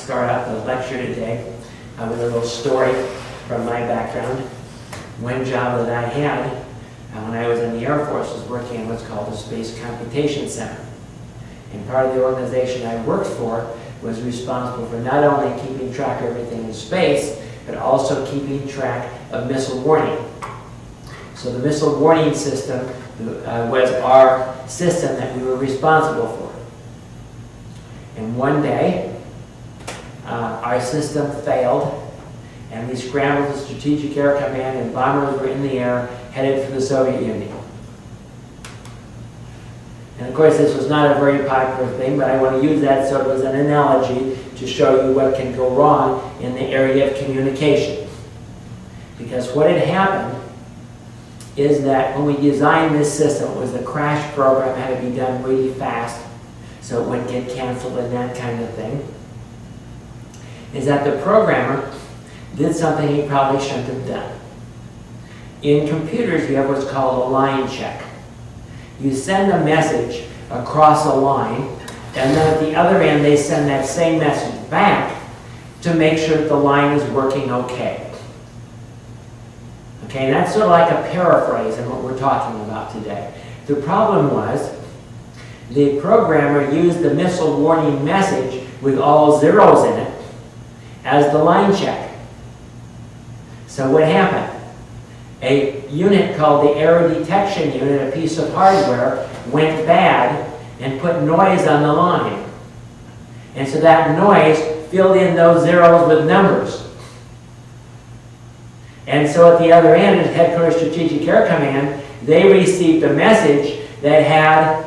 start out the lecture today with a little story from my background. One job that I had when I was in the Air Force was working in what's called the Space Computation Center. And part of the organization I worked for was responsible for not only keeping track of everything in space, but also keeping track of missile warning. So the missile warning system was our system that we were responsible for. And one day, our system failed, and we scrambled to Strategic Air Command, and bombers were in the air headed for the Soviet Union. And of course, this was not a very popular thing, but I want to use that sort of as an analogy to show you what can go wrong in the area of communication. Because what had happened is that when we designed this system, it was the crash program had to be done really fast so it wouldn't get canceled and that kind of thing, is that the programmer did something he probably shouldn't have done. In computers, you have what's called a line check. You send a message across a line, and then at the other end, they send that same message back to make sure that the line is working okay. Okay, that's sort of like a paraphrase in what we're talking about today. The problem was the programmer used the missile warning message with all zeros in it as the line check. So what happened? A unit called the error detection unit, a piece of hardware, went bad and put noise on the line. And so that noise filled in those zeros with numbers. And so at the other end, at Headquarters Strategic Air Command, they received a message that had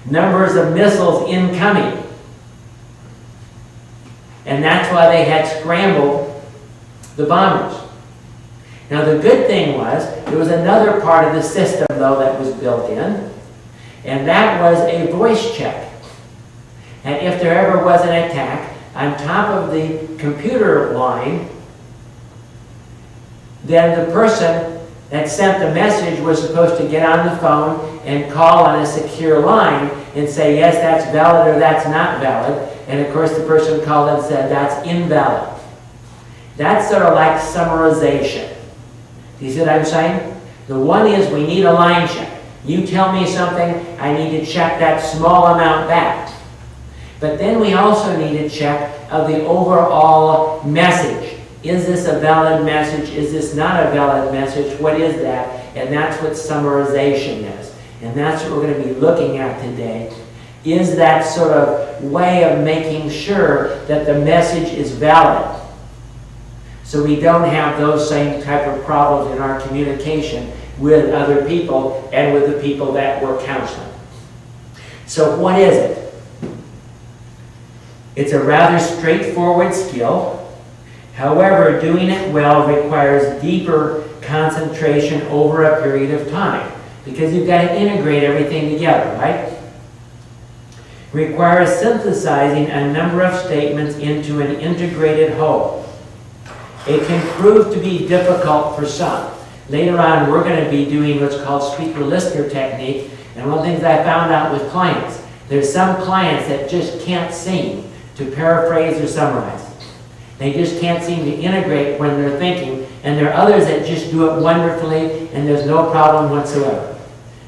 numbers of missiles incoming. And that's why they had scrambled the bombers. Now the good thing was, there was another part of the system though that was built in, and that was a voice check. And if there ever was an attack, on top of the computer line, then the person that sent the message was supposed to get on the phone and call on a secure line and say, yes, that's valid or that's not valid. And of course the person called and said, that's invalid. That's sort of like summarization. Do you see what I'm saying? The one is we need a line check. You tell me something, I need to check that small amount back. But then we also need a check of the overall message. Is this a valid message? Is this not a valid message? What is that? And that's what summarization is. And that's what we're going to be looking at today. Is that sort of way of making sure that the message is valid, so we don't have those same type of problems in our communication with other people and with the people that we're counseling. So what is it? It's a rather straightforward skill. However, doing it well requires deeper concentration over a period of time, because you've got to integrate everything together, right? Requires synthesizing a number of statements into an integrated whole. It can prove to be difficult for some. Later on, we're going to be doing what's called speaker-listener technique, and one of the things I found out with clients, there's some clients that just can't seem to paraphrase or summarize. They just can't seem to integrate when they're thinking, and there are others that just do it wonderfully, and there's no problem whatsoever.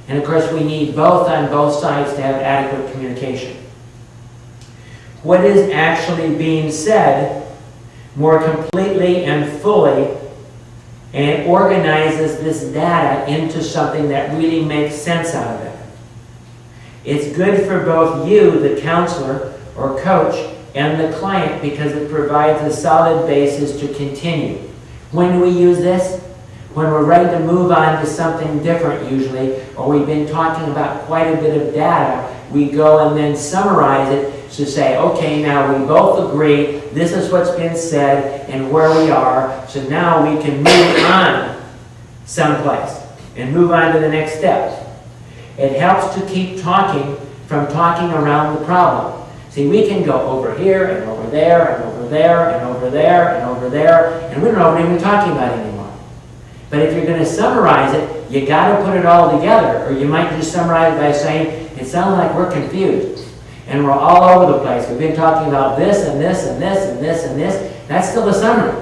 And of course, we need both on both sides to have adequate communication. What is actually being said more completely and fully, and organizes this data into something that really makes sense out of it. It's good for both you, the counselor or coach, and the client, because it provides a solid basis to continue. When do we use this? When we're ready to move on to something different usually, or we've been talking about quite a bit of data, we go and then summarize it to say, okay, now we both agree, this is what's been said and where we are, so now we can move on someplace and move on to the next step. It helps to keep talking from talking around the problem. See, we can go over here and over there and over there and over there and over there, and we don't know what we're even talking about anymore. But if you're going to summarize it, you got to put it all together, or you might just summarize it by saying, it sounds like we're confused. and we're all over the place. We've been talking about this and this and this and this and this. That's still a summary.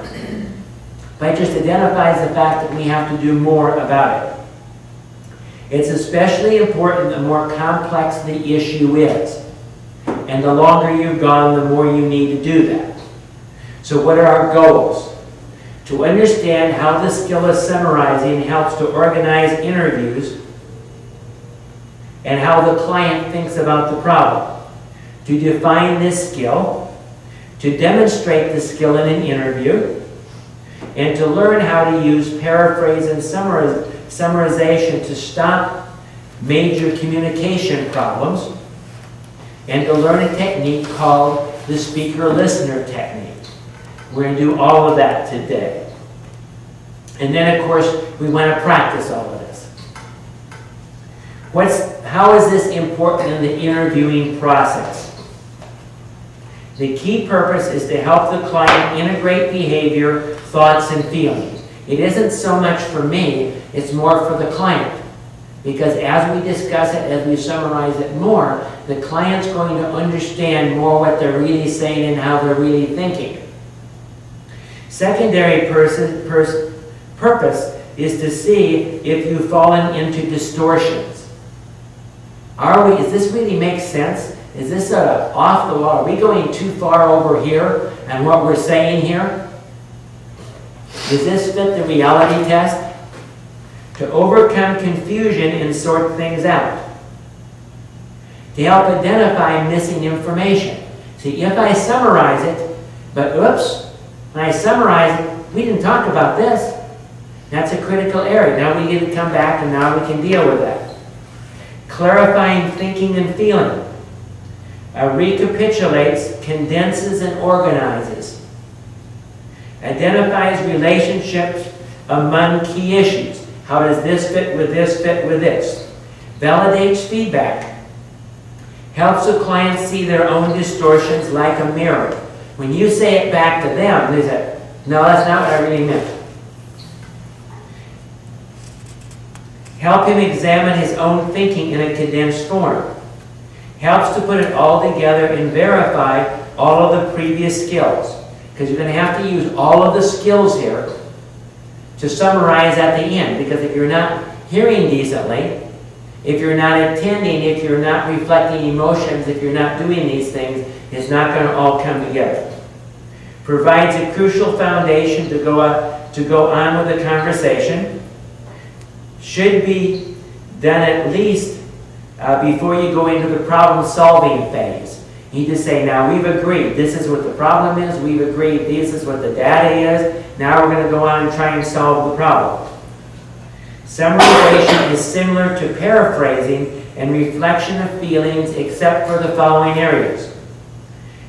But it just identifies the fact that we have to do more about it. It's especially important the more complex the issue is. And the longer you've gone, the more you need to do that. So what are our goals? To understand how the skill of summarizing helps to organize interviews and how the client thinks about the problem. To define this skill, to demonstrate the skill in an interview, and to learn how to use paraphrase and summarization to stop major communication problems, and to learn a technique called the speaker-listener technique. We're going to do all of that today. And then, of course, we want to practice all of this. How is this important in the interviewing process? The key purpose is to help the client integrate behavior, thoughts, and feelings. It isn't so much for me, it's more for the client. Because as we discuss it, as we summarize it more, the client's going to understand more what they're really saying and how they're really thinking. Secondary purpose is to see if you've fallen into distortions. Does this really make sense? Is this off the wall? Are we going too far over here and what we're saying here? Does this fit the reality test? To overcome confusion and sort things out. To help identify missing information. See, if I summarize it, but oops, when I summarize it, we didn't talk about this. That's a critical area. Now we get to come back and now we can deal with that. Clarifying thinking and feeling. Recapitulates, condenses, and organizes. Identifies relationships among key issues. How does this fit with this, fit with this? Validates feedback. Helps the client see their own distortions like a mirror. When you say it back to them, they say, no, that's not what I really meant. Help him examine his own thinking in a condensed form. Helps to put it all together and verify all of the previous skills. Because you're going to have to use all of the skills here to summarize at the end. Because if you're not hearing decently, if you're not attending, if you're not reflecting emotions, if you're not doing these things, it's not going to all come together. Provides a crucial foundation to go on with the conversation. Should be done at least before you go into the problem-solving phase. You just say, now we've agreed, this is what the problem is, we've agreed, this is what the data is, now we're going to go on and try and solve the problem. Summarization is similar to paraphrasing and reflection of feelings except for the following areas.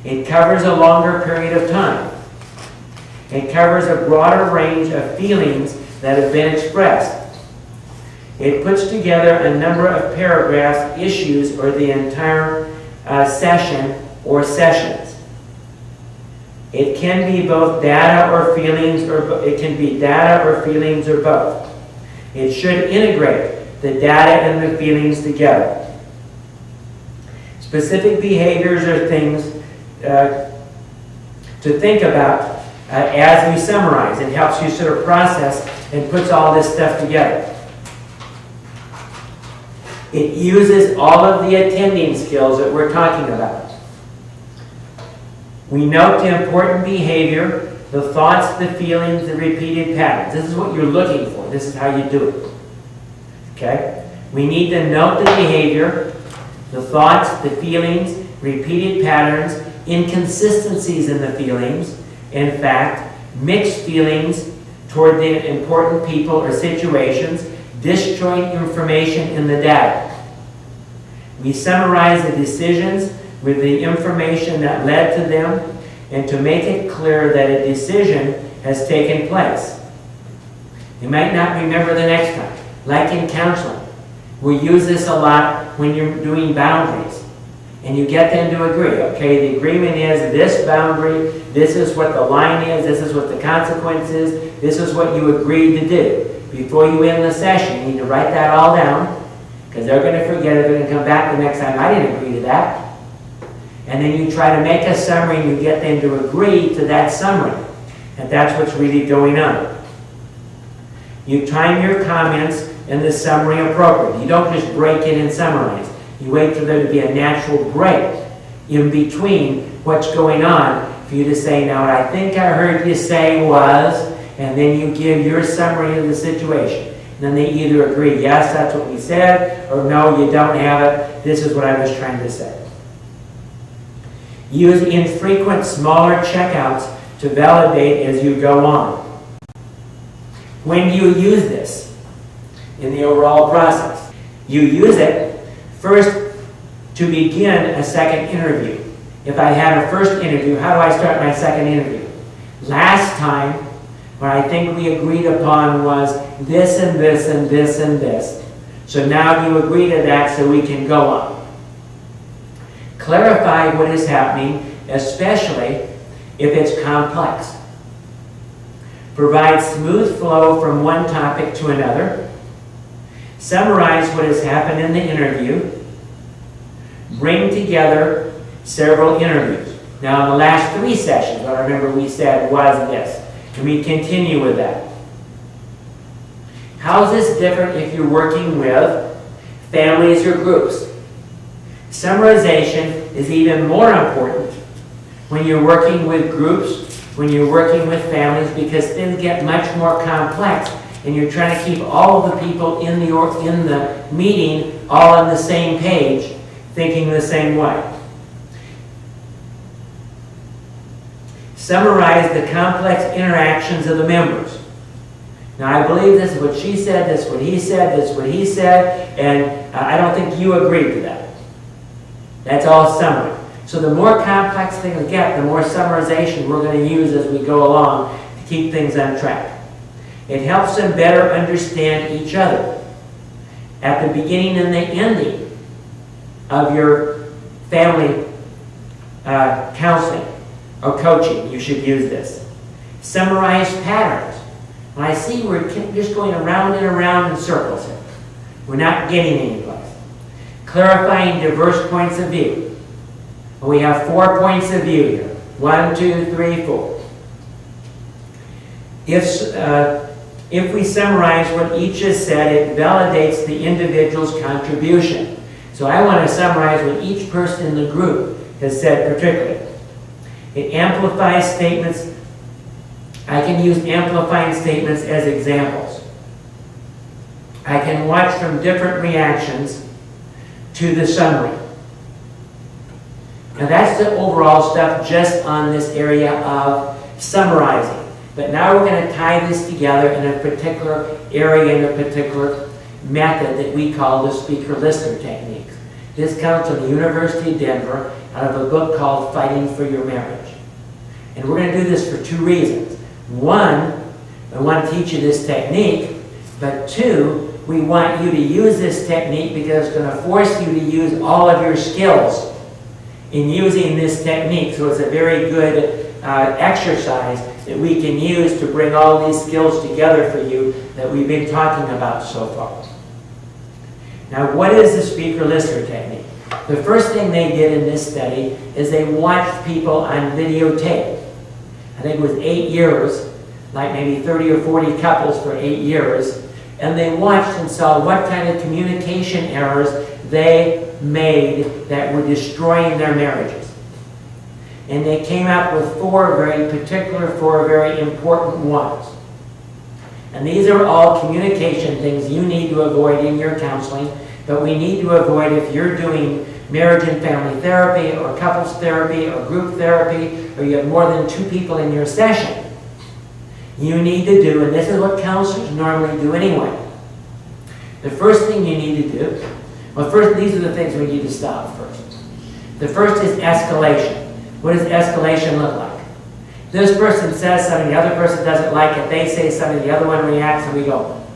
It covers a longer period of time. It covers a broader range of feelings that have been expressed. It puts together a number of paragraphs, issues, or the entire session or sessions. It can be both data or feelings, or it can be data or feelings or both. It should integrate the data and the feelings together. Specific behaviors or things to think about as we summarize. It helps you sort of process and puts all this stuff together. It uses all of the attending skills that we're talking about. We note the important behavior, the thoughts, the feelings, the repeated patterns. This is what you're looking for. This is how you do it. Okay? We need to note the behavior, the thoughts, the feelings, repeated patterns, inconsistencies in the feelings, in fact, mixed feelings toward the important people or situations, disjoint information in the data. We summarize the decisions with the information that led to them and to make it clear that a decision has taken place. You might not remember the next time. Like in counseling, we use this a lot when you're doing boundaries. And you get them to agree. Okay, the agreement is this boundary, this is what the line is, this is what the consequence is, this is what you agreed to do. Before you end the session, you need to write that all down, because they're going to forget it, they're going to come back the next time. I didn't agree to that. And then you try to make a summary and you get them to agree to that summary. And that's what's really going on. You time your comments in the summary appropriately. You don't just break in and summarize. You wait for there to be a natural break in between what's going on for you to say, now what I think I heard you say was, and then you give your summary of the situation. And then they either agree, yes, that's what we said, or no, you don't have it, this is what I was trying to say. Use infrequent, smaller checkouts to validate as you go on. When do you use this in the overall process? You use it first to begin a second interview. If I had a first interview, how do I start my second interview? Last time, what I think we agreed upon was this and this and this and this. So now you agree to that so we can go on. Clarify what is happening, especially if it's complex. Provide smooth flow from one topic to another. Summarize what has happened in the interview. Bring together several interviews. Now, in the last 3 sessions, what I remember we said was this. And we continue with that. How is this different if you're working with families or groups? Summarization is even more important when you're working with groups, when you're working with families, because things get much more complex and you're trying to keep all of the people in the meeting all on the same page, thinking the same way. Summarize the complex interactions of the members. Now, I believe this is what she said, this is what he said, this is what he said, and I don't think you agreed to that. That's all summary. So the more complex things get, the more summarization we're going to use as we go along to keep things on track. It helps them better understand each other. At the beginning and the ending of your family counseling or coaching, you should use this. Summarize patterns. When I see we're just going around and around in circles here, we're not getting anyplace. Clarifying diverse points of view. We have 4 points of view here. 1, 2, 3, 4. If we summarize what each has said, it validates the individual's contribution. So I want to summarize what each person in the group has said particularly. It amplifies statements. I can use amplifying statements as examples. I can watch from different reactions to the summary. Now that's the overall stuff just on this area of summarizing. But now we're going to tie this together in a particular area, in a particular method that we call the speaker-listener techniques. This comes from the University of Denver out of a book called Fighting for Your Marriage. And we're going to do this for 2 reasons. 1, I want to teach you this technique, but 2, we want you to use this technique because it's going to force you to use all of your skills in using this technique. So it's a very good exercise that we can use to bring all these skills together for you that we've been talking about so far. Now, what is the speaker-listener technique? The first thing they did in this study is they watched people on videotape. I think it was 8 years, like maybe 30 or 40 couples for 8 years, and they watched and saw what kind of communication errors they made that were destroying their marriages. And they came up with 4 very particular, 4 very important ones. And these are all communication things you need to avoid in your counseling, but we need to avoid if you're doing marriage and family therapy or couples therapy or group therapy, or you have more than 2 people in your session. You need to do, and this is what counselors normally do anyway. The first thing you need to do, well, first, these are the things we need to stop first. The first is escalation. What does escalation look like? This person says something, the other person doesn't like it, they say something, the other one reacts, and we go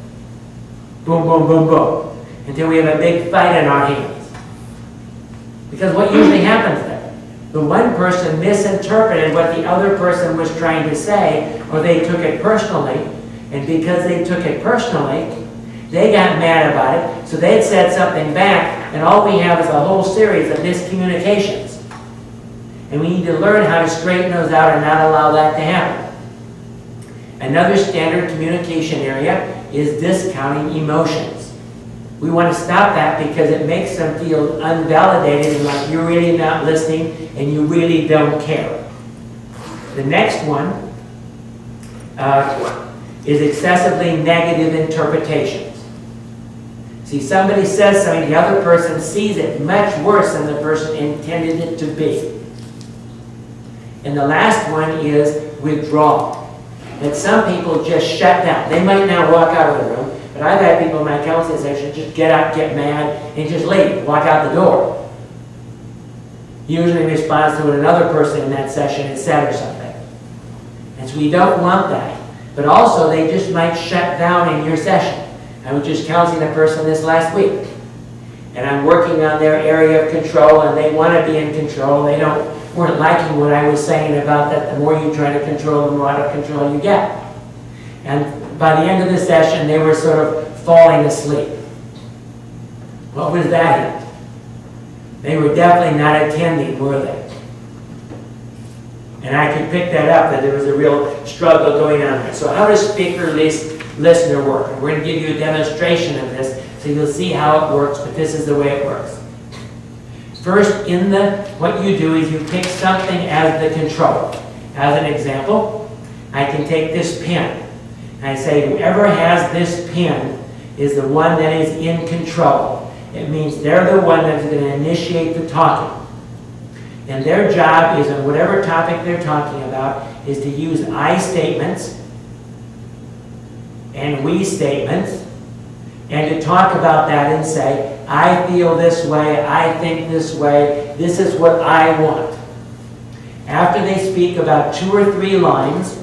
boom, boom, boom, boom, until we have a big fight in our hands. Because what usually happens there? The one person misinterpreted what the other person was trying to say, or they took it personally, and because they took it personally, they got mad about it, so they'd said something back, and all we have is a whole series of miscommunications. And we need to learn how to straighten those out and not allow that to happen. Another standard communication area is discounting emotions. We want to stop that because it makes them feel unvalidated and like you're really not listening and you really don't care. The next one is excessively negative interpretations. See, somebody says something, the other person sees it much worse than the person intended it to be. And the last one is withdrawal. And some people just shut down. They might not walk out of the room, but I've had people in my counseling session just get up, get mad, and just leave, walk out the door. Usually in response to what another person in that session has said or something. And so we don't want that. But also, they just might shut down in your session. I was just counseling a person this last week. And I'm working on their area of control, and they want to be in control. They weren't liking what I was saying about that the more you try to control, the more out of control you get. And by the end of the session, they were sort of falling asleep. What was that in? They were definitely not attending, were they? And I could pick that up, that there was a real struggle going on there. So how does speaker-listener work? And we're going to give you a demonstration of this so you'll see how it works, but this is the way it works. First, what you do is you pick something as the control. As an example, I can take this pen. And I say, whoever has this pen is the one that is in control. It means they're the one that's going to initiate the talking. And their job is, on whatever topic they're talking about, is to use I statements and we statements, and to talk about that and say, I feel this way, I think this way, this is what I want. After they speak about 2 or 3 lines,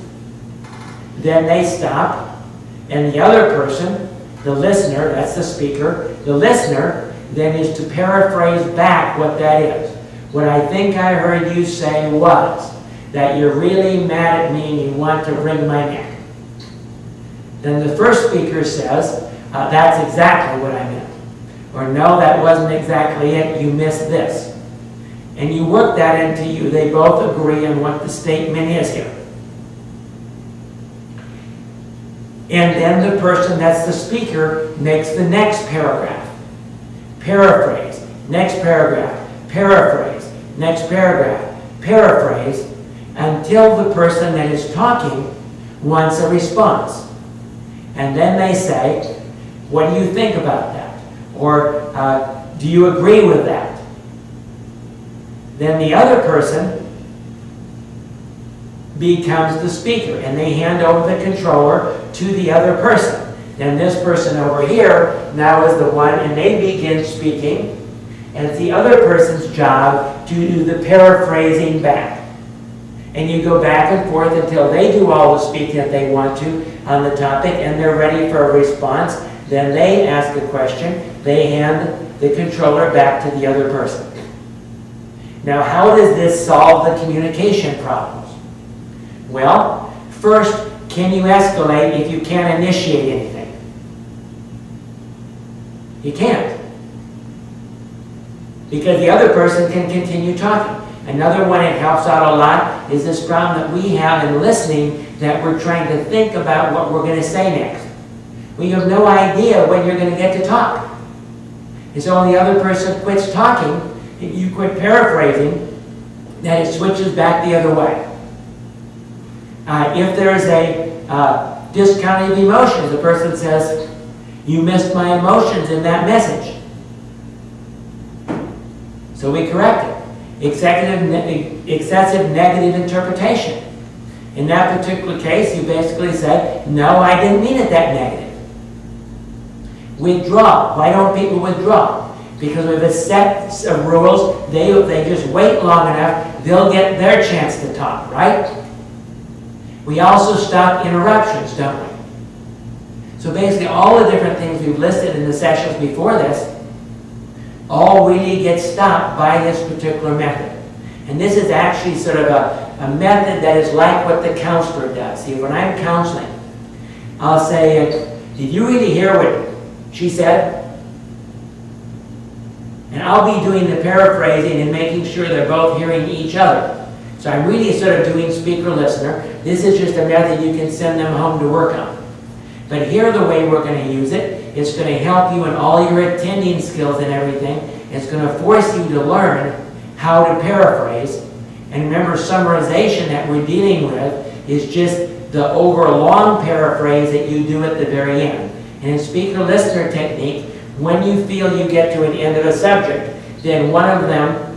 then they stop, and the other person, the listener, that's the speaker, the listener then is to paraphrase back what that is. What I think I heard you say was that you're really mad at me and you want to wring my neck. Then the first speaker says, that's exactly what I meant. Or no, that wasn't exactly it, you missed this. And you work that into they both agree on what the statement is here. And then the person that's the speaker makes the next paragraph. Paraphrase, next paragraph, paraphrase, next paragraph, paraphrase, until the person that is talking wants a response. And then they say, what do you think about that? Or do you agree with that? Then the other person becomes the speaker, and they hand over the controller to the other person. Then this person over here now is the one, and they begin speaking, and it's the other person's job to do the paraphrasing back. And you go back and forth until they do all the speaking that they want to on the topic, and they're ready for a response. Then they ask a question, they hand the controller back to the other person. Now, how does this solve the communication problems? Well, first, can you escalate if you can't initiate anything? You can't. Because the other person can continue talking. Another one that helps out a lot is this problem that we have in listening, that we're trying to think about what we're going to say next. We have no idea when you're going to get to talk. And so when the other person quits talking, you quit paraphrasing, then it switches back the other way. If there's a discounting of emotions, the person says, you missed my emotions in that message. So we correct it. Excessive negative interpretation. In that particular case, you basically said, no, I didn't mean it that negative. Withdraw. Why don't people withdraw? Because we have a set of rules. If they just wait long enough, they'll get their chance to talk, right? We also stop interruptions, don't we? So basically, all the different things we've listed in the sessions before this all really get stopped by this particular method. And this is actually sort of a method that is like what the counselor does. See, when I'm counseling, I'll say, did you really hear what she said? And I'll be doing the paraphrasing and making sure they're both hearing each other. So I'm really sort of doing speaker-listener. This is just a method you can send them home to work on. But here the way we're going to use it, it's going to help you in all your attending skills and everything. It's going to force you to learn how to paraphrase. And remember, summarization that we're dealing with is just the over-long paraphrase that you do at the very end. And in speaker-listener technique, when you feel you get to an end of a subject, then one of them,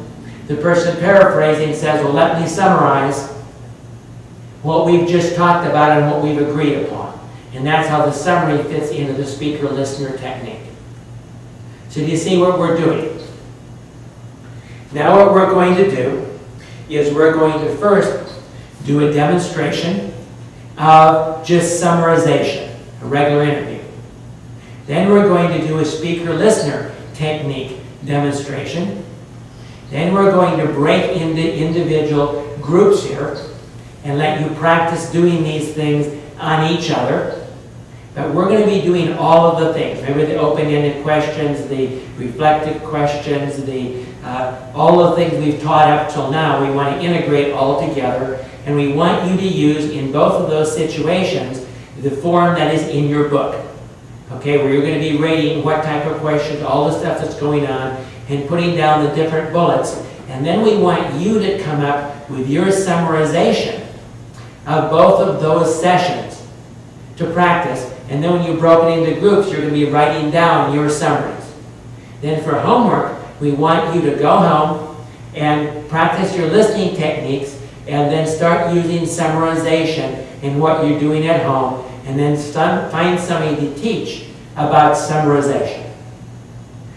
the person paraphrasing, says, well, let me summarize what we've just talked about and what we've agreed upon. And that's how the summary fits into the speaker-listener technique. So do you see what we're doing? Now what we're going to do is we're going to first do a demonstration of just summarization, a regular interview. Then we're going to do a speaker-listener technique demonstration. Then we're going to break into individual groups here and let you practice doing these things on each other. But we're going to be doing all of the things. Remember the open-ended questions, the reflective questions, all the things we've taught up till now. We want to integrate all together. And we want you to use, in both of those situations, the form that is in your book. Okay, where you're going to be rating what type of questions, all the stuff that's going on, and putting down the different bullets. And then we want you to come up with your summarization of both of those sessions to practice. And then when you've broken into groups, you're going to be writing down your summaries. Then for homework, we want you to go home and practice your listening techniques and then start using summarization in what you're doing at home, and then find somebody to teach about summarization.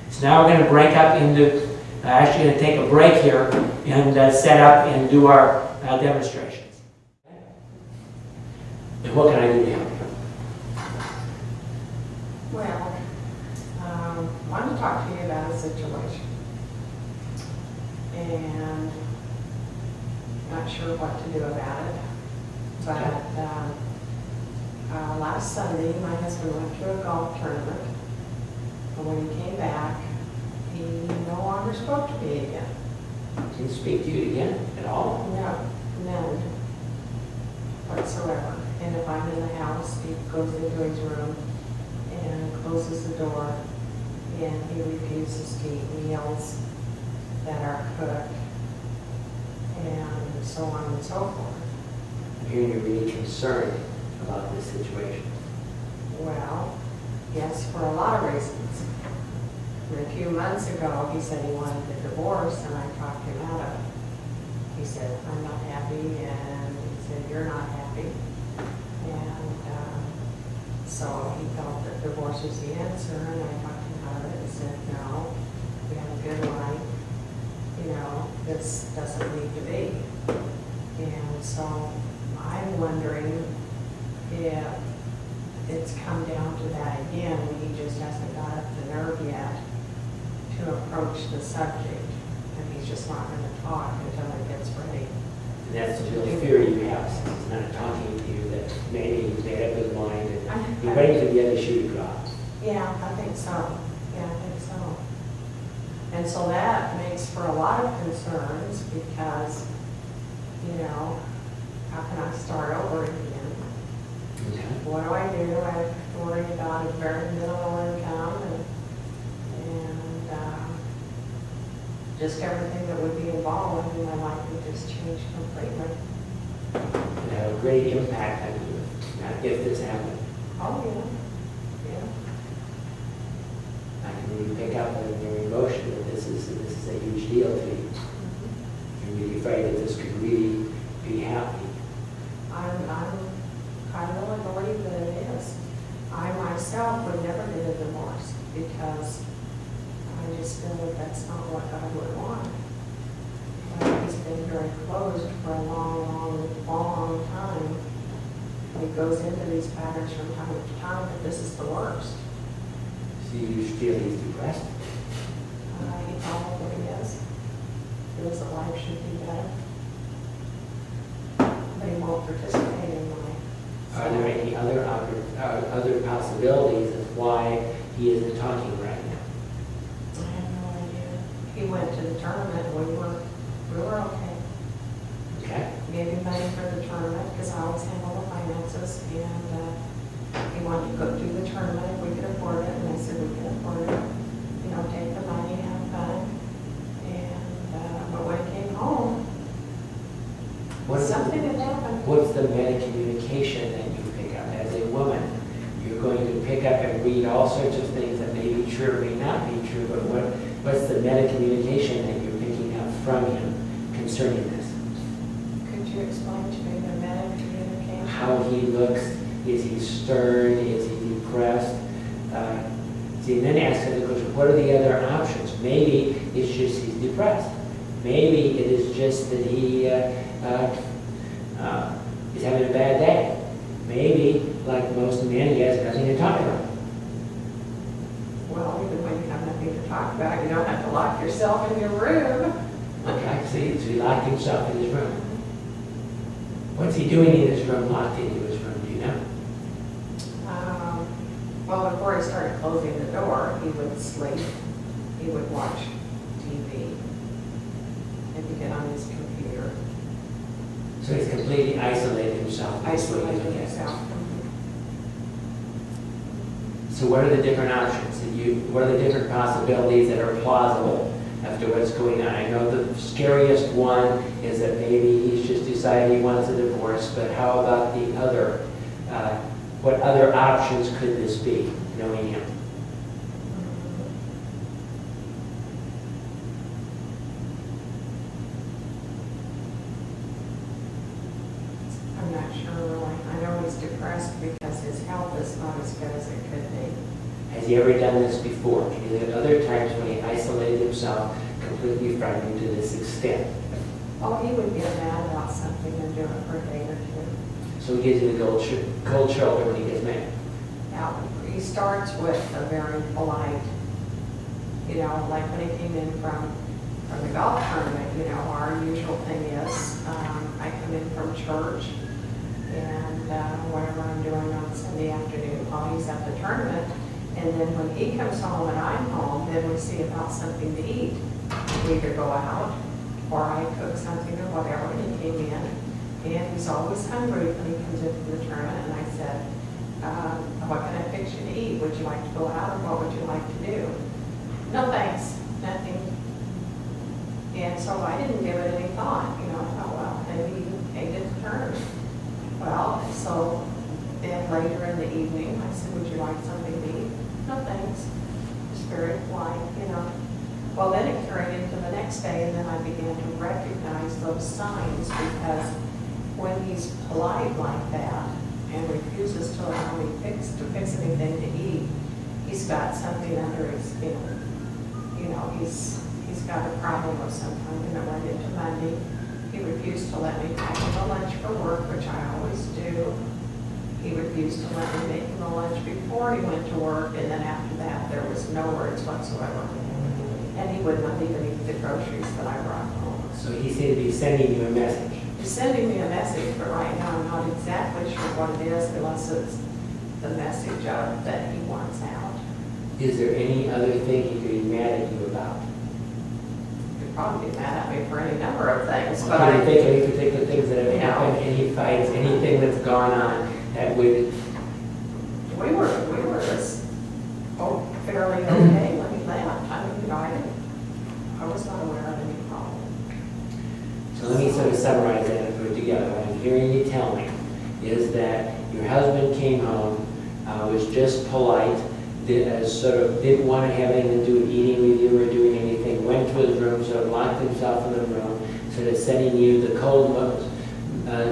So now we're going to break up into, actually going to take a break here and set up and do our demonstrations. And what can I do to help you? Well, I want to talk to you about a situation. And not sure what to do about it. But last Sunday, my husband went to a golf tournament. And when he came back, he no longer spoke to me again. Didn't speak to you again at all? No, none whatsoever. And if I'm in the house, he goes into his room and closes the door, and he refuses to eat meals that are cooked, and so on and so forth. I'm hearing you're really concerned about this situation. Well, yes, for a lot of reasons. And a few months ago, he said he wanted a divorce, and I talked him out of it. He said, I'm not happy, and he said, you're not happy. And so he felt that divorce was the answer, and I talked him out of it and said, no, we have a good life. You know, this doesn't need to be. And so I'm wondering if it's come down to that again, and he just hasn't got up the nerve yet to approach the subject, and he's just not going to talk until he gets ready. And that's the real fear you have, since he's not talking to you, that maybe he's made up his mind and you're waiting for the other shoe to drop. Yeah, I think so. Yeah, I think so. And so that makes for a lot of concerns because, you know, how can I start over again? Okay. What do? I have to worry about a very minimal income and just everything that would be involved in my life would just change completely. It have a great impact on you, not if this happened. Oh, yeah. I can really pick up on your emotion that this is a huge deal to you. You're really afraid that this could really be happy. I really believe that it is. I myself would never get a divorce because I just feel that that's not what God would want. But he's been very closed for a long time. He goes into these patterns from time to time, but this is the worst. So you feel he's depressed? He probably is. Feels that life should be better. But he won't participate in life. Are there any other possibilities of why he isn't talking right now? I have no idea. He went to the tournament and we were okay. Okay. gave him money for the tournament, because I always handle the finances, and he wanted to go do the tournament if we could afford it, and I said we can afford it. You know, take the money, have fun. And, but when he came home, something had happened. What's the meta-communication that you pick up as a woman? You're going to pick up and read all sorts of things that may be true or may not be true, but what's the meta-communication that you're picking up from him concerning this? Could you explain to me the meta-communication? How he looks, is he stern, is he depressed? See, and then ask him the question, what are the other options? Maybe it's just he's depressed. Maybe it is just that he is having a bad day. Maybe, like most men, he has nothing to talk about. Well, even when you have nothing to talk about, you don't have to lock yourself in your room. Okay, see, so he locked himself in his room. What's he doing in his room, locked into his room, do you know? Well, before he started closing the door, he would sleep. He would watch TV. Maybe get on his computer. So he's completely isolated himself. Isolated himself. So what are the different options? What are the different possibilities that are plausible after what's going on? I know the scariest one is that maybe he's just decided he wants a divorce, but how about the other? What other options could this be, knowing him? I'm not sure really. I know he's depressed because his health is not as good as it could be. Has he ever done this before? Is there other times when he isolated himself completely from him to this extent? Oh, he would get mad about something and do it for a day or two. So he gives you the cold shoulder when he gets mad. Now, he starts with a very polite, you know, like when he came in from the golf tournament, you know, our usual thing is, I come in from church and whatever I'm doing on Sunday afternoon while he's at the tournament. And then when he comes home and I'm home, then we see about something to eat. We either go out or I cook something or whatever. And he came in and he's always hungry when he comes into the tournament. And I said, what can I fix you to eat? Would you like to go out or what would you like to do? No thanks, nothing. And so I didn't give it any thought. You know, I thought, well, maybe he hated the tournament. Well, so then later in the evening, I said, would you like something to eat? No thanks. Just very polite, you know. Well, then it carried into the next day, and then I began to recognize those signs because when he's polite like that and refuses to allow me to fix anything to eat, he's got something under his skin. You know, he's got a problem of some kind, and it went into Monday. He refused to let me pack him a lunch for work, which I always do. He refused to let me make him a lunch before he went to work, and then after that, there was no words whatsoever. And he would not even eat the groceries that I brought home. So he seemed to be sending you a message. He's sending me a message, but right now I'm not exactly sure what it is unless it's the message of that he wants out. Is there any other thing he could be mad at you about? He could probably be mad at me for any number of things, but Can you I think of any particular things that have No. happened, any fights, anything that's gone on that would... we were just fairly okay when he left. I mean, you know, I was not aware of any problem. So let me sort of summarize that and put it together. What I'm hearing you tell me is that your husband came home, was just polite, didn't want to have anything to do with eating with you or doing anything, went to his room, sort of locked himself in the room, sort of sending you the cold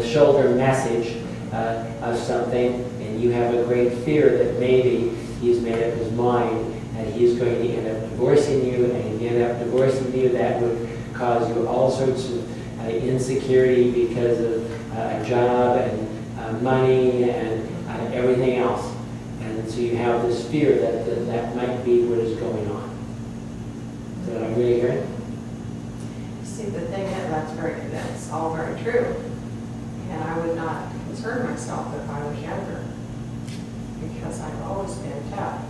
shoulder message of something, and you have a great fear that maybe he's made up his mind and he's going to end up divorcing you, and if he end up divorcing you, that would cause you all sorts of insecurity because of a job and money and everything else. And so you have this fear that that might be what is going on. Is that what I'm really hearing? See, the thing is, that's all very true. And I would not concern myself if I was younger, because I've always been tough.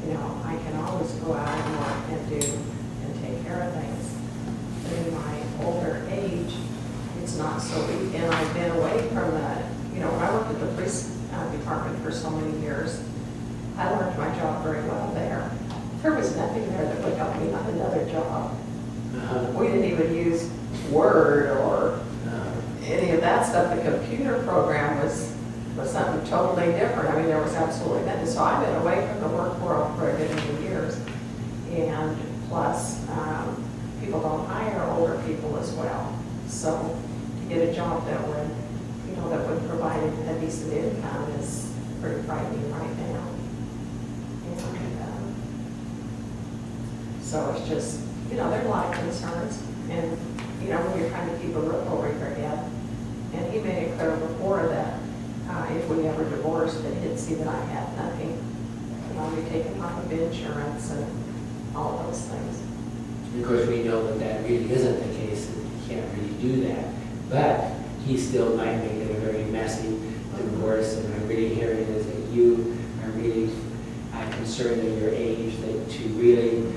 You know, I can always go out and work and do and take care of things. But in my older age, you it's not so easy. And I've been away from the, you know, when I worked at the police department for so many years, I learned my job very well there. There was nothing there that would help me on another job. We didn't even use Word or any of that stuff. The computer program was something totally different. I mean, there was absolutely nothing. So I've been away from the work world for a good many years. And plus, people don't hire older people as well. So to get a job that would, you know, that would provide a decent income is pretty frightening right now. And so it's just, you know, there's a lot of concerns. And, you know, when you're trying to keep a roof over your head, and he made it clear before that if we ever divorced, that he'd see that I had nothing. And I'll be taken off of insurance and all those things. Of course, we know that that really isn't the case, and you can't really do that. But he still might make it a very messy divorce, and I'm really hearing is that you are really concerned at your age that to really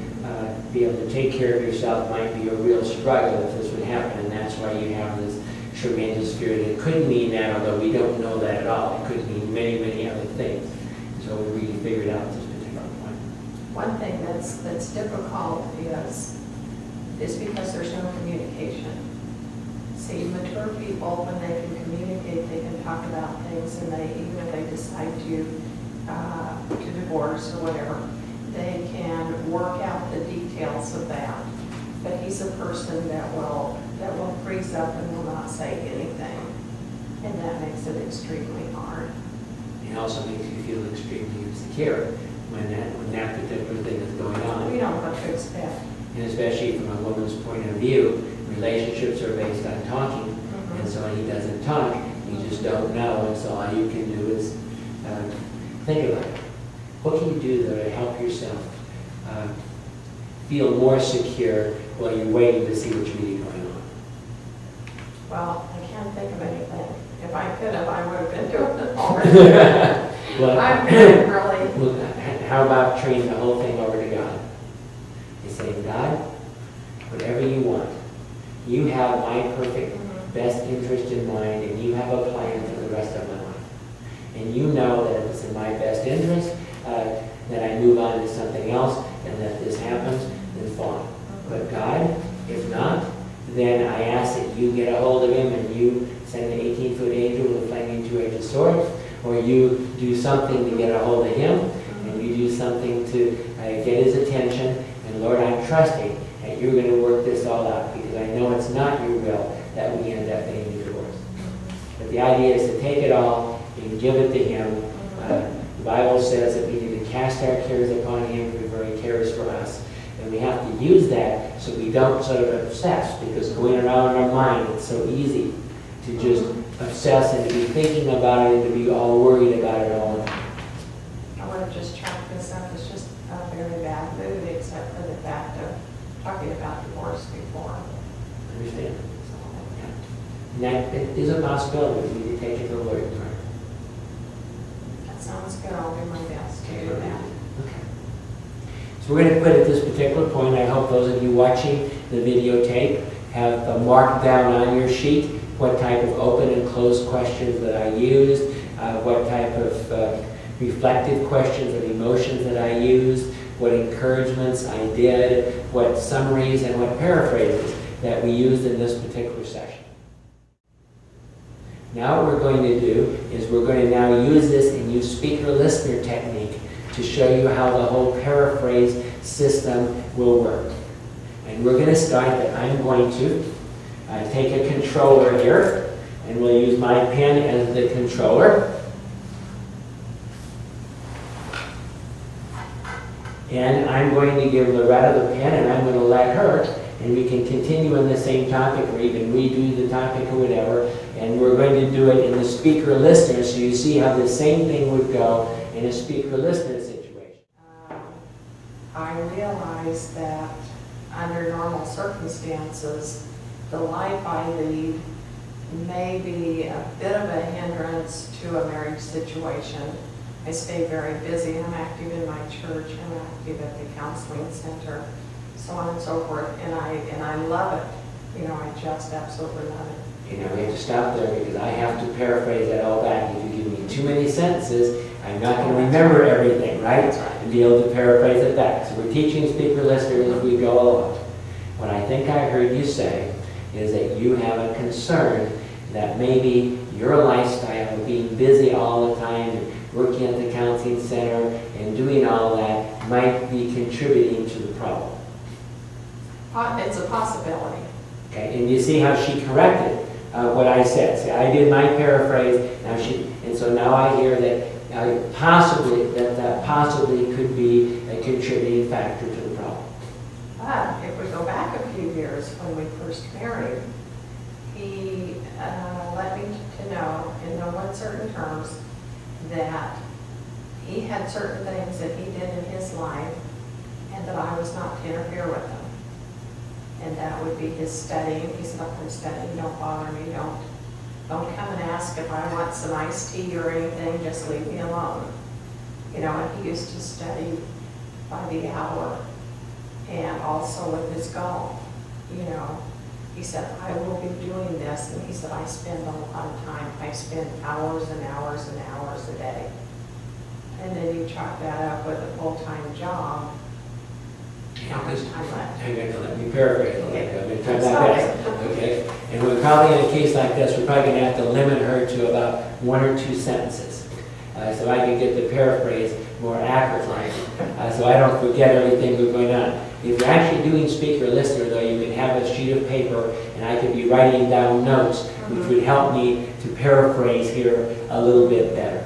be able to take care of yourself might be a real struggle if this would happen, and that's why you have this tremendous fear. And it could mean that, although we don't know that at all, it could mean many, many other things. So we really figured out this particular point. One thing that's difficult is because there's no communication. See, mature people, when they can communicate, they can talk about things, and they, even if they decide to divorce or whatever, they can work out the details of that. But he's a person that will freeze up and will not say anything, and that makes it extremely hard. It also makes you feel extremely insecure when that particular thing is going on. We don't know what to expect. And especially from a woman's point of view, relationships are based on talking, and so when he doesn't talk, you just don't know, and so all you can do is think about it. What can you do though to help yourself feel more secure while you're waiting to see what's really going on? Well, I can't think of anything. If I could have, I would have been doing it already. Well, I'm really... Well, how about turning the whole thing over to God? You say, God, whatever you want, you have my perfect best interest in mind, and you have a plan for the rest of my life. And you know that if it's in my best interest, that I move on to something else, and that this happens, then fine. But God, if not, then I ask that you get a hold of him and you send an 18-foot angel with a flaming two-edged sword, or you do something to get a hold of him, and you do something to get his attention. And Lord, I'm trusting that you're going to work this all out, because I know it's not your will that we end up being divorced. But the idea is to take it all and give it to him. The Bible says that we need to cast our cares upon him, for he cares for us. And we have to use that so we don't sort of obsess, because going around in our mind, it's so easy to just obsess and to be thinking about it and to be all worried about it all the time. I would have just chalked this up as just a very bad mood, except for the fact of talking about divorce before. Understand? And that is a possibility. We need to take it to the Lord in prayer. That sounds good. I'll do my best to do that. Okay. So we're going to put at this particular point, I hope those of you watching the videotape have marked down on your sheet what type of open and closed questions that I used, what type of reflective questions and emotions that I used, what encouragements I did, what summaries and what paraphrases that we used in this particular session. Now what we're going to do is we're going to now use this and use speaker-listener technique to show you how the whole paraphrase system will work. And we're going to start that I'm going to take a controller here, and we'll use my pen as the controller. And I'm going to give Loretta the pen, and I'm going to let her, and we can continue on the same topic or even redo the topic or whatever. And we're going to do it in the speaker-listener, so you see how the same thing would go in a speaker-listener situation. I realize that under normal circumstances, the life I lead may be a bit of a hindrance to a marriage situation. I stay very busy. I'm active in my church. I'm active at the counseling center, so on and so forth. And I love it. You know, I just absolutely love it. You know, we have to stop there because I have to paraphrase that all back. If you give me too many sentences, I'm not going to remember everything, right? And be able to paraphrase it back. So we're teaching speaker listeners as we go along. What I think I heard you say is that you have a concern that maybe your lifestyle of being busy all the time and working at the counseling center and doing all that might be contributing to the problem. It's a possibility. Okay, and you see how she corrected what I said. See, I did my paraphrase, and so now I hear that possibly could be a contributing factor to the problem. But if we go back a few years when we first married, he let me to know in no uncertain terms that he had certain things that he did in his life and that I was not to interfere with them. And that would be his studying. He said, I'm studying, don't bother me, don't come and ask if I want some iced tea or anything, just leave me alone. You know, and he used to study by the hour and also with his golf, you know. He said, I will be doing this, and he said, I spend a lot of time. I spend hours and hours and hours a day. And then you chalk that up with a full-time job. How much time left? Hang on, let me paraphrase. Okay. Let me try my best. Okay? And we're probably in a case like this, we're probably going to have to limit her to about 1 or 2 sentences. So I can get the paraphrase more accurately. So I don't forget everything that's going on. If you're actually doing speaker listener, though, you can have a sheet of paper, and I could be writing down notes, which would help me to paraphrase here a little bit better.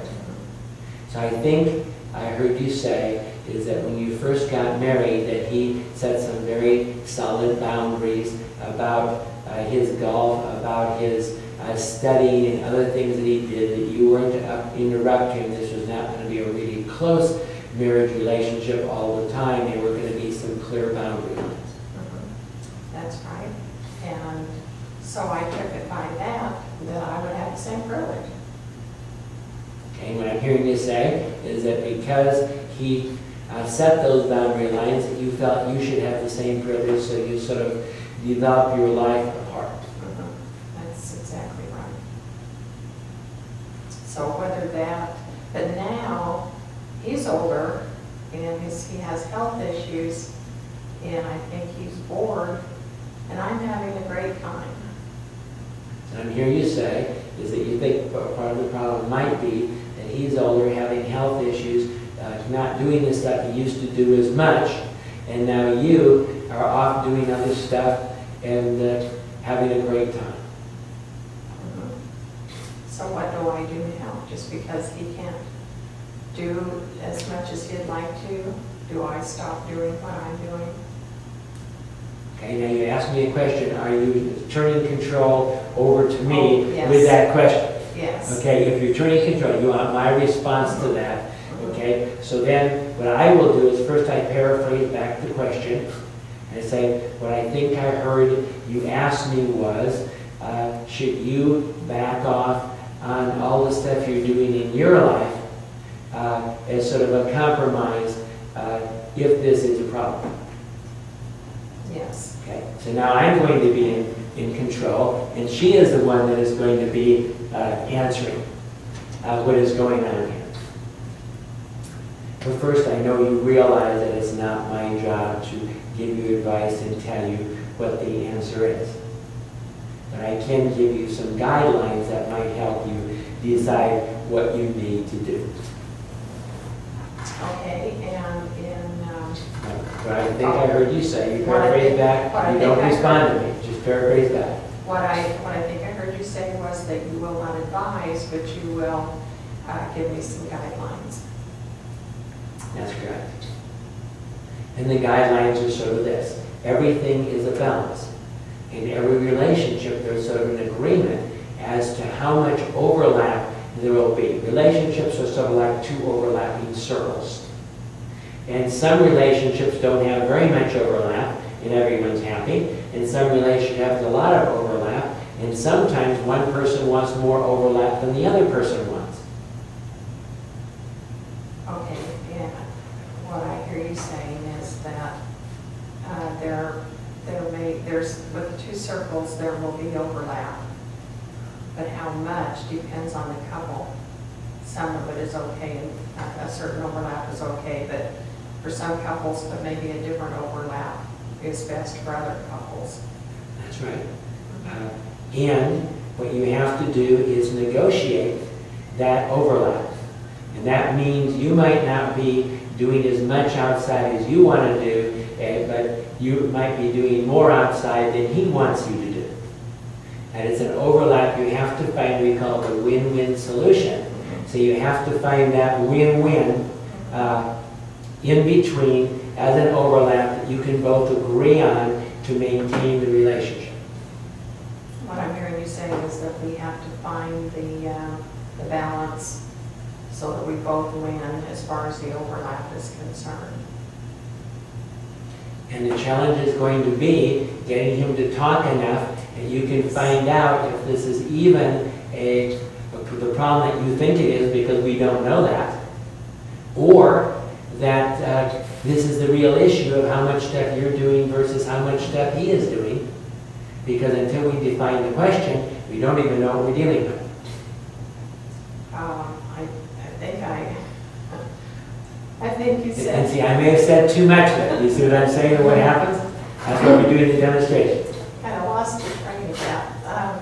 So I think I heard you say is that when you first got married, that he set some very solid boundaries about his golf, about his studying and other things that he did, that you weren't to interrupt him. This was not going to be a really close marriage relationship all the time. There were going to be some clear boundary lines. That's right. And so I took it by that I would have the same privilege. Okay, what I'm hearing you say is that because he set those boundary lines, that you felt you should have the same privilege, so you sort of develop your life apart. That's exactly right. So whether that, but now he's older and he has health issues, and I think he's bored, and I'm having a great time. And I'm hearing you say is that you think part of the problem might be that he's older, having health issues, not doing the stuff he used to do as much, and now you are off doing other stuff and having a great time. So what do I do now? Just because he can't do as much as he'd like to, do I stop doing what I'm doing? Okay, now you asked me a question. Are you turning control over to me yes. with that question? Yes. Okay, if you're turning control, you want my response to that. Okay, so then what I will do is first I paraphrase back the question. I say, what I think I heard you ask me was, should you back off on all the stuff you're doing in your life as sort of a compromise if this is a problem? Yes. Okay, so now I'm going to be in control, and she is the one that is going to be answering what is going on here. But first, I know you realize that it's not my job to give you advice and tell you what the answer is. But I can give you some guidelines that might help you decide what you need to do. Okay, and But I think I heard you say, you paraphrase back, you don't respond to me, just paraphrase back. what I think I heard you say was that you will not advise, but you will give me some guidelines. That's correct. And the guidelines are sort of this. Everything is a balance. In every relationship, there's sort of an agreement as to how much overlap there will be. Relationships are sort of like 2 overlapping circles. And some relationships don't have very much overlap, and everyone's happy. And some relationships have a lot of overlap, and sometimes one person wants more overlap than the other person wants. Okay, and what I hear you saying is that there's with the 2 circles there will be overlap, but how much depends on the couple. Some of it is okay, and a certain overlap is okay, but for some couples, but maybe a different overlap is best for other couples. That's right. And what you have to do is negotiate that overlap. And that means you might not be doing as much outside as you want to do, but you might be doing more outside than he wants you to do. And it's an overlap you have to find. We call it a win-win solution. So you have to find that win-win in between as an overlap that you can both agree on to maintain the relationship. What I'm hearing you say is that we have to find the balance so that we both win as far as the overlap is concerned. And the challenge is going to be getting him to talk enough that you can find out if this is even the problem that you think it is, because we don't know that, or that this is the real issue of how much stuff you're doing versus how much stuff he is doing, because until we define the question, we don't even know what we're dealing with. I think you said... And see, I may have said too much there. You see what I'm saying and what happens? That's what we do in the demonstration. Kind of lost your train of thought.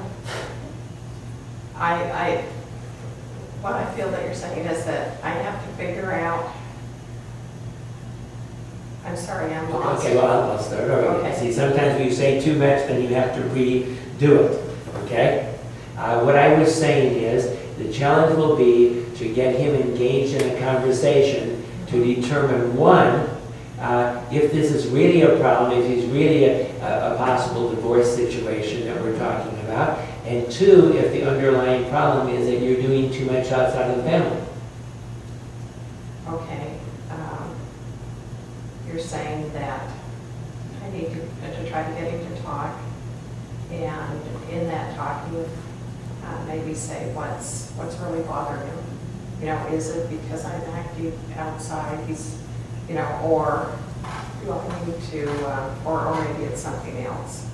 What I feel that you're saying is that I have to figure out... I'm sorry, I'm lost. Okay, well, I'll start over. Okay. See, sometimes when you say too much, then you have to redo it, okay? What I was saying is, the challenge will be to get him engaged in a conversation to determine, one, if this is really a problem, if he's really a possible divorce situation that we're talking about, and two, if the underlying problem is that you're doing too much outside of the family. Okay. You're saying that I need to try to get him to talk, and in that talking, maybe say what's really bothering him. You know, is it because I'm active outside? He's, you know, or do I need to, or maybe it's something else.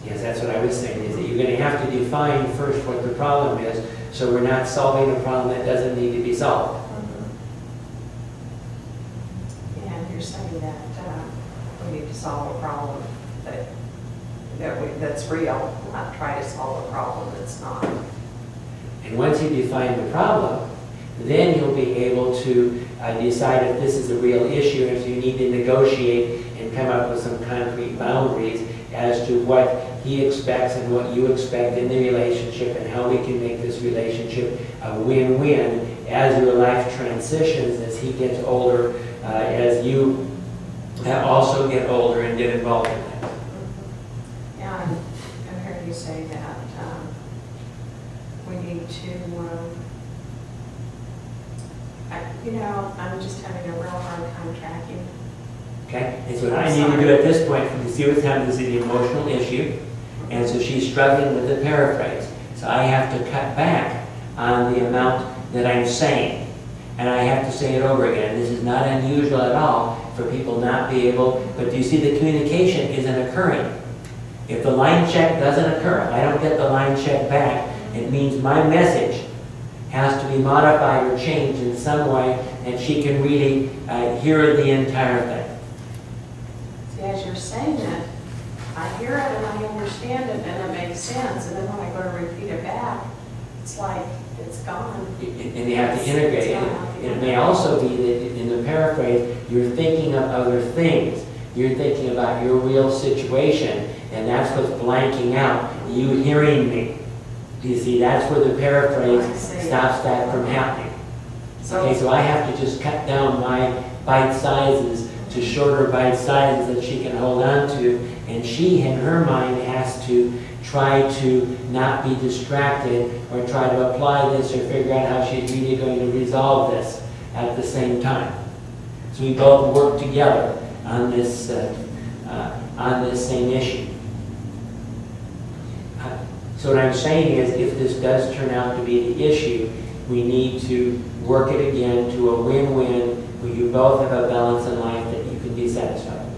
Yes, that's what I was saying, is that you're going to have to define first what the problem is, so we're not solving a problem that doesn't need to be solved. And you're saying that we need to solve a problem that's real, not try to solve a problem that's not. And once you define the problem, then you'll be able to decide if this is a real issue, and if you need to negotiate and come up with some concrete boundaries as to what he expects and what you expect in the relationship, and how we can make this relationship a win-win as your life transitions, as he gets older, as you also get older and get involved in that. Yeah, I've heard you say that we need to, you know, I'm just having a real hard time tracking. Okay, and so what I need to do at this point, to see what's happening, is the emotional issue, and so she's struggling with the paraphrase. So I have to cut back on the amount that I'm saying, and I have to say it over again. This is not unusual at all for people not be able, but do you see the communication isn't occurring? If the line check doesn't occur, I don't get the line check back, it means my message has to be modified or changed in some way, and she can really hear the entire thing. See, as you're saying it, I hear it and I understand it and it makes sense, and then when I go to repeat it back, it's like it's gone. And you have to integrate it. It may also be that in the paraphrase, you're thinking of other things. You're thinking about your real situation, and that's what's blanking out. You hearing me. You see, that's where the paraphrase stops that from happening. Okay, so I have to just cut down my bite sizes to shorter bite sizes that she can hold on to, and she, in her mind, has to try to not be distracted or try to apply this or figure out how she's really going to resolve this at the same time. So we both work together on this same issue. So what I'm saying is, if this does turn out to be the issue, we need to work it again to a win-win where you both have a balance in life that you can be satisfied with.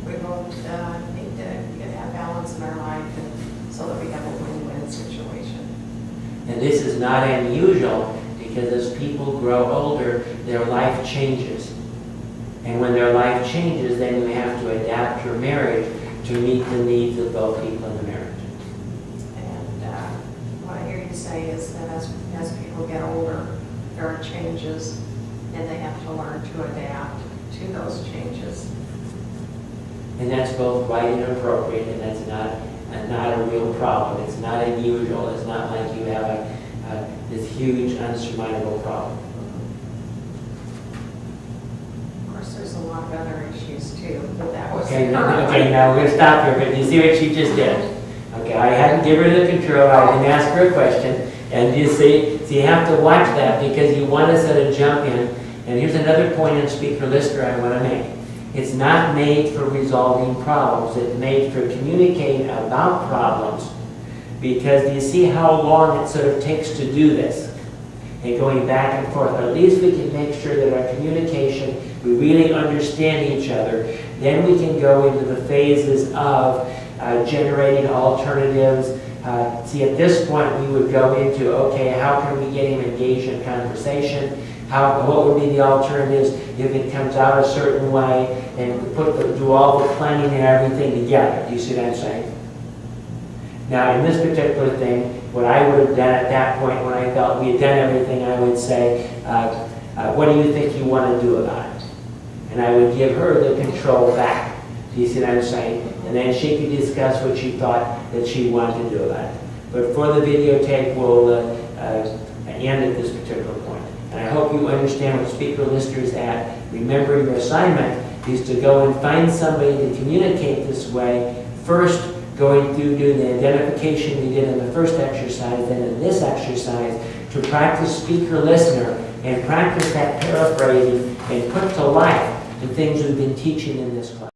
We both need to have balance in our life, and so that we have a win-win situation. And this is not unusual because as people grow older, their life changes. And when their life changes, then you have to adapt your marriage to meet the needs of both people in the marriage. And what I hear you say is that as people get older, there are changes, and they have to learn to adapt to those changes. And that's both right and appropriate, and that's not a real problem. It's not unusual. It's not like you have this huge, unsurmountable problem. Of course, there's a lot of other issues too, but that was... Okay, now we're going to stop here, but you see what she just did? Okay, I hadn't given her the control. I didn't ask her a question. And you see, so you have to watch that because you want to sort of jump in. And here's another point in Speaker Lister I want to make. It's not made for resolving problems. It's made for communicating about problems. Because you see how long it sort of takes to do this? And going back and forth. At least we can make sure that our communication, we really understand each other. Then we can go into the phases of generating alternatives. See, at this point, we would go into, okay, how can we get him engaged in conversation? What would be the alternatives if it comes out a certain way? And do all the planning and everything together. Do you see what I'm saying? Now, in this particular thing, what I would have done at that point when I felt we had done everything, I would say, what do you think you want to do about it? And I would give her the control back. Do you see what I'm saying? And then she could discuss what she thought that she wanted to do about it. But for the videotape, we'll end at this particular point. And I hope you understand what Speaker Lister is at. Remember, your assignment is to go and find somebody to communicate this way. First, going through doing the identification we did in the first exercise, then in this exercise, to practice Speaker Listener and practice that paraphrasing and put to life the things we've been teaching in this class.